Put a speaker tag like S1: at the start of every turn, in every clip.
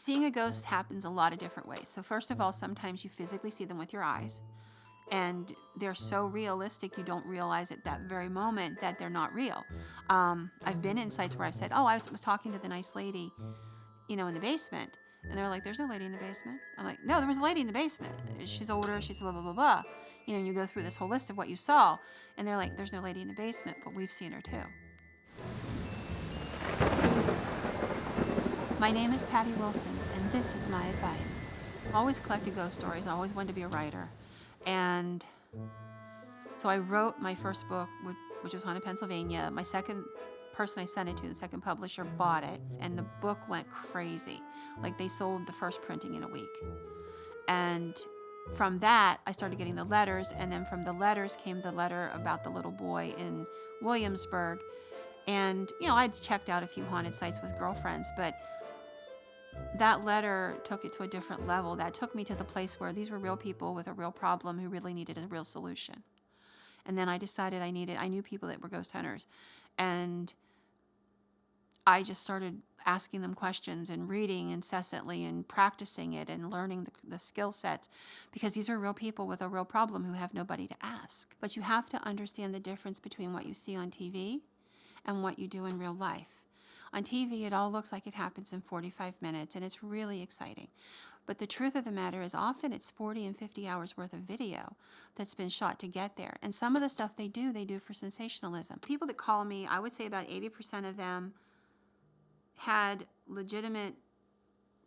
S1: Seeing a ghost happens a lot of different ways. So first of all, sometimes you physically see them with your eyes, and they're so realistic you don't realize at that very moment that they're not real. I've been in sites where I've said, oh, I was talking to the nice lady, in the basement. And they're like, there's no lady in the basement. I'm like, no, there was a lady in the basement. She's older, she's blah, blah, blah, blah. And you go through this whole list of what you saw. And they're like, there's no lady in the basement, but we've seen her too. My name is Patty Wilson, and this is my advice. I always collected ghost stories. I always wanted to be a writer. And so I wrote my first book, which was Haunted Pennsylvania. My second person I sent it to, the second publisher, bought it, and the book went crazy. Like, they sold the first printing in a week. And from that, I started getting the letters, and then from the letters came the letter about the little boy in Williamsburg. And, I'd checked out a few haunted sites with girlfriends, but that letter took it to a different level. That took me to the place where these were real people with a real problem who really needed a real solution. And then I decided I knew people that were ghost hunters. And I just started asking them questions and reading incessantly and practicing it and learning the skill sets, because these are real people with a real problem who have nobody to ask. But you have to understand the difference between what you see on TV and what you do in real life. On TV, it all looks like it happens in 45 minutes, and it's really exciting. But the truth of the matter is, often it's 40 and 50 hours worth of video that's been shot to get there. And some of the stuff they do for sensationalism. People that call me, I would say about 80% of them had legitimate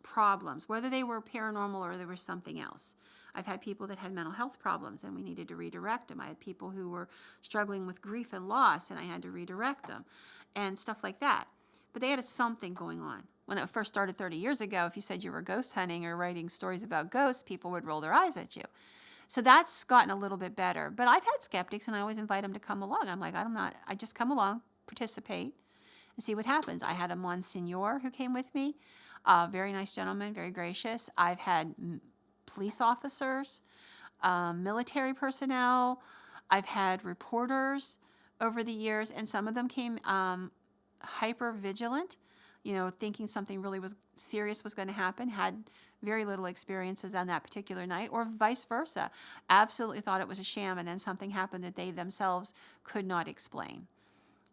S1: problems, whether they were paranormal or they were something else. I've had people that had mental health problems and we needed to redirect them. I had people who were struggling with grief and loss and I had to redirect them and stuff like that. But they had something going on. When it first started 30 years ago, if you said you were ghost hunting or writing stories about ghosts, people would roll their eyes at you. So that's gotten a little bit better. But I've had skeptics and I always invite them to come along. I'm like, I just come along, participate, and see what happens. I had a Monsignor who came with me, a very nice gentleman, very gracious. I've had police officers, military personnel. I've had reporters over the years, and some of them came hyper vigilant, thinking something really serious was going to happen, had very little experiences on that particular night, or vice versa. Absolutely thought it was a sham, and then something happened that they themselves could not explain.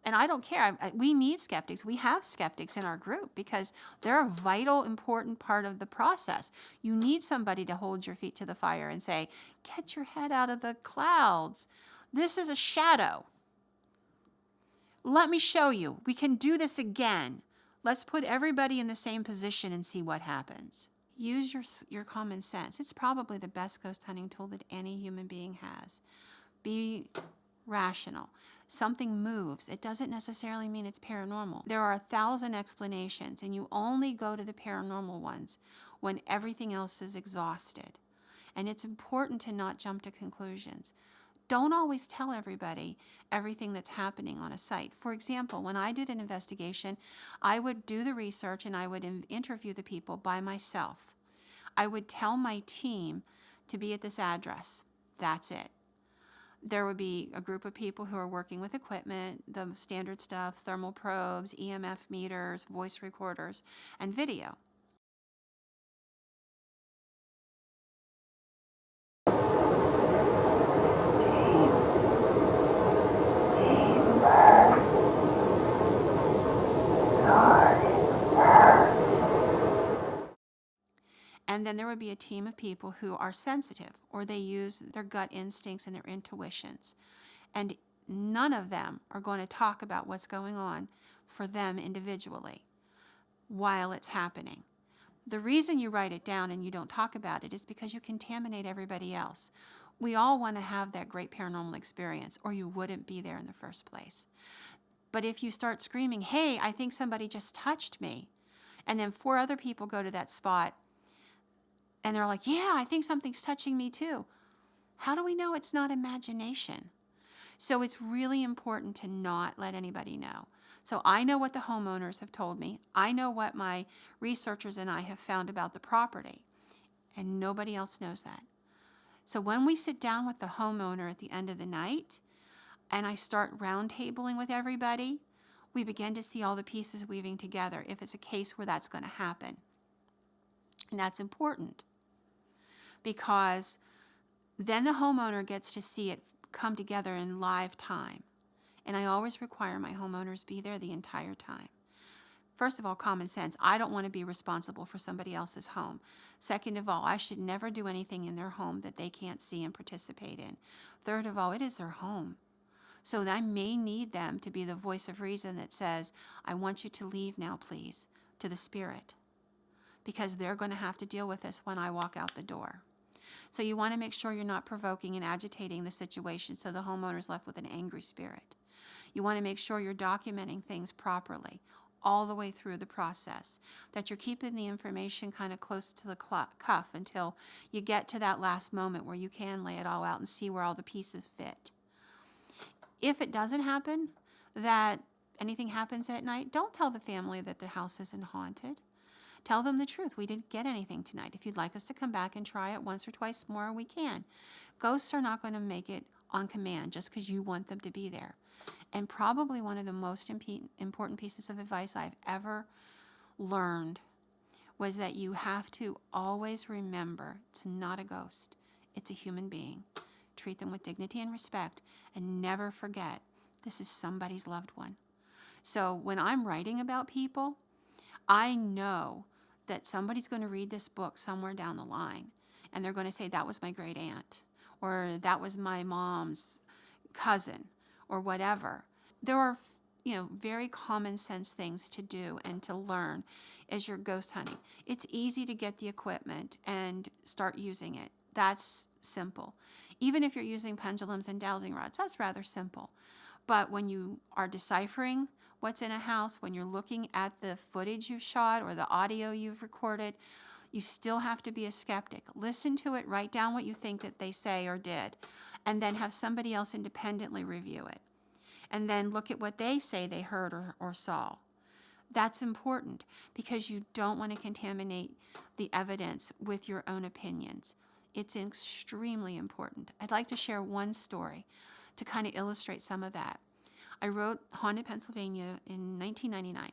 S1: And I don't care. We need skeptics. We have skeptics in our group because they're a vital, important part of the process. You need somebody to hold your feet to the fire and say, get your head out of the clouds. This is a shadow. Let me show you. We can do this again. Let's put everybody in the same position and see what happens. Use your common sense. It's probably the best ghost hunting tool that any human being has. Be rational. Something moves. It doesn't necessarily mean it's paranormal. There are 1,000 explanations, and you only go to the paranormal ones when everything else is exhausted. And it's important to not jump to conclusions. Don't always tell everybody everything that's happening on a site. For example, when I did an investigation, I would do the research and I would interview the people by myself. I would tell my team to be at this address. That's it. There would be a group of people who are working with equipment, the standard stuff, thermal probes, EMF meters, voice recorders, and video. And then there would be a team of people who are sensitive, or they use their gut instincts and their intuitions. And none of them are going to talk about what's going on for them individually while it's happening. The reason you write it down and you don't talk about it is because you contaminate everybody else. We all want to have that great paranormal experience, or you wouldn't be there in the first place. But if you start screaming, hey, I think somebody just touched me, and then 4 other people go to that spot, and they're like, yeah, I think something's touching me too. How do we know it's not imagination? So it's really important to not let anybody know. So I know what the homeowners have told me. I know what my researchers and I have found about the property. And nobody else knows that. So when we sit down with the homeowner at the end of the night, and I start roundtabling with everybody, we begin to see all the pieces weaving together if it's a case where that's going to happen. And that's important because then the homeowner gets to see it come together in live time. And I always require my homeowners be there the entire time. First of all, common sense. I don't want to be responsible for somebody else's home. Second of all, I should never do anything in their home that they can't see and participate in. Third of all, it is their home. So I may need them to be the voice of reason that says, I want you to leave now, please, to the spirit, because they're going to have to deal with this when I walk out the door. So you want to make sure you're not provoking and agitating the situation so the homeowner's left with an angry spirit. You want to make sure you're documenting things properly all the way through the process, that you're keeping the information kind of close to the cuff until you get to that last moment where you can lay it all out and see where all the pieces fit. If it doesn't happen, that anything happens at night, don't tell the family that the house isn't haunted. Tell them the truth. We didn't get anything tonight. If you'd like us to come back and try it once or twice more, we can. Ghosts are not going to make it on command just because you want them to be there. And probably one of the most important pieces of advice I've ever learned was that you have to always remember it's not a ghost. It's a human being. Treat them with dignity and respect, and never forget this is somebody's loved one. So when I'm writing about people, I know that somebody's going to read this book somewhere down the line, and they're going to say, that was my great aunt, or that was my mom's cousin, or whatever. There are, very common sense things to do and to learn as you're ghost hunting. It's easy to get the equipment and start using it. That's simple. Even if you're using pendulums and dowsing rods, that's rather simple. But when you are deciphering what's in a house, when you're looking at the footage you've shot or the audio you've recorded, you still have to be a skeptic. Listen to it, write down what you think that they say or did, and then have somebody else independently review it. And then look at what they say they heard or saw. That's important because you don't want to contaminate the evidence with your own opinions. It's extremely important. I'd like to share one story to kind of illustrate some of that. I wrote Haunted Pennsylvania in 1999.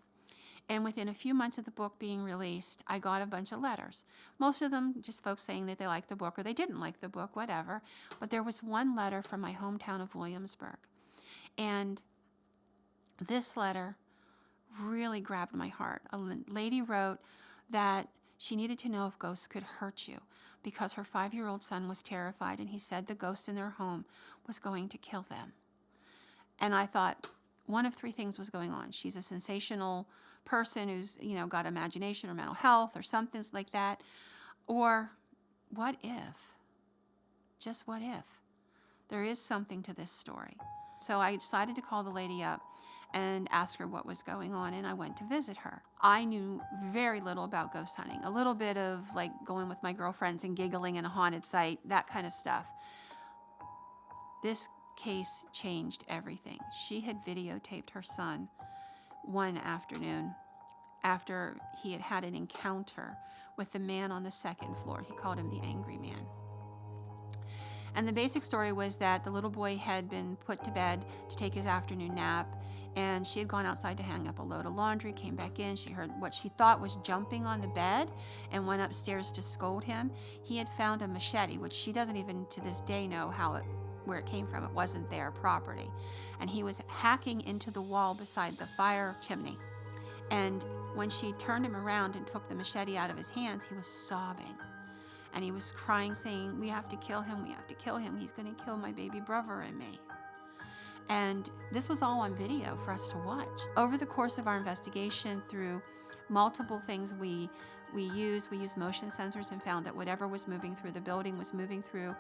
S1: And within a few months of the book being released, I got a bunch of letters. Most of them just folks saying that they liked the book or they didn't like the book, whatever. But there was one letter from my hometown of Williamsburg. And this letter really grabbed my heart. A lady wrote that she needed to know if ghosts could hurt you because her 5-year-old son was terrified and he said the ghost in their home was going to kill them. And I thought one of three things was going on. She's a sensational person who's, got imagination or mental health or something like that. Or what if? Just what if? There is something to this story. So I decided to call the lady up and ask her what was going on, and I went to visit her. I knew very little about ghost hunting, a little bit of like going with my girlfriends and giggling in a haunted site, that kind of stuff. This case changed everything. She had videotaped her son one afternoon after he had had an encounter with the man on the second floor. He called him the angry man. And the basic story was that the little boy had been put to bed to take his afternoon nap, and she had gone outside to hang up a load of laundry, came back in. She heard what she thought was jumping on the bed and went upstairs to scold him. He had found a machete, which she doesn't even to this day know where it came from. It wasn't their property. And he was hacking into the wall beside the fire chimney. And when she turned him around and took the machete out of his hands, he was sobbing. And he was crying, saying, we have to kill him, we have to kill him. He's going to kill my baby brother and me. And this was all on video for us to watch. Over the course of our investigation, through multiple things we used motion sensors and found that whatever was moving through the building was moving through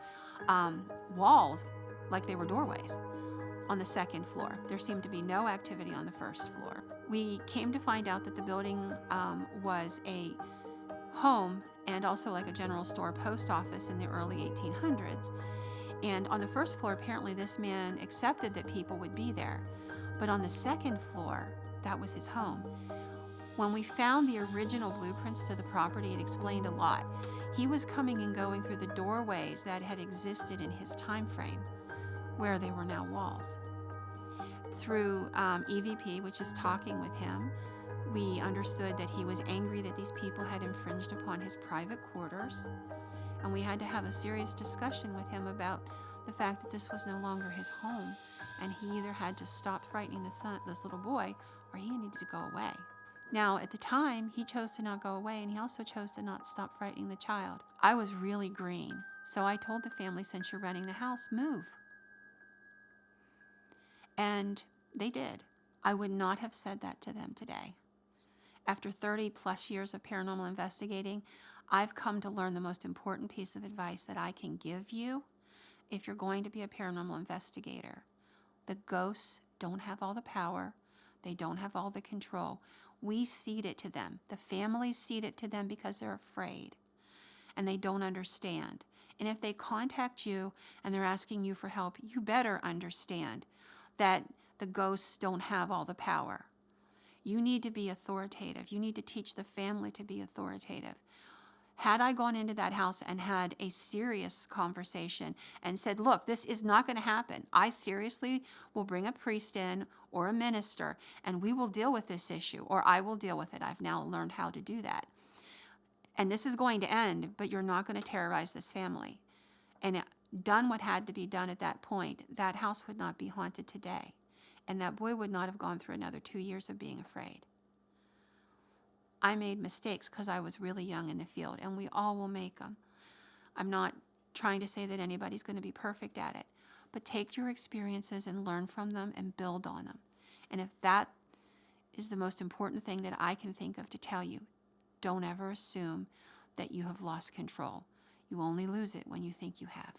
S1: walls like they were doorways on the second floor. There seemed to be no activity on the first floor. We came to find out that the building was a home and also like a general store post office in the early 1800s. And on the first floor, apparently this man accepted that people would be there. But on the second floor, that was his home. When we found the original blueprints to the property, it explained a lot. He was coming and going through the doorways that had existed in his time frame, where they were now walls. Through EVP, which is talking with him, We understood that he was angry that these people had infringed upon his private quarters, and we had to have a serious discussion with him about the fact that this was no longer his home, and he either had to stop frightening this little boy, or he needed to go away. Now, at the time, he chose to not go away, and he also chose to not stop frightening the child. I was really green, so I told the family, since you're renting the house, move. And they did. I would not have said that to them today. After 30 plus years of paranormal investigating, I've come to learn the most important piece of advice that I can give you if you're going to be a paranormal investigator. The ghosts don't have all the power. They don't have all the control. We cede it to them. The families cede it to them because they're afraid and they don't understand. And if they contact you and they're asking you for help, you better understand that the ghosts don't have all the power. You need to be authoritative. You need to teach the family to be authoritative. Had I gone into that house and had a serious conversation and said, look, this is not going to happen. I seriously will bring a priest in or a minister and we will deal with this issue, or I will deal with it. I've now learned how to do that. And this is going to end, but you're not going to terrorize this family. And done what had to be done at that point, that house would not be haunted today. And that boy would not have gone through another 2 years of being afraid. I made mistakes because I was really young in the field, and we all will make them. I'm not trying to say that anybody's going to be perfect at it, but take your experiences and learn from them and build on them. And if that is the most important thing that I can think of to tell you, don't ever assume that you have lost control. You only lose it when you think you have.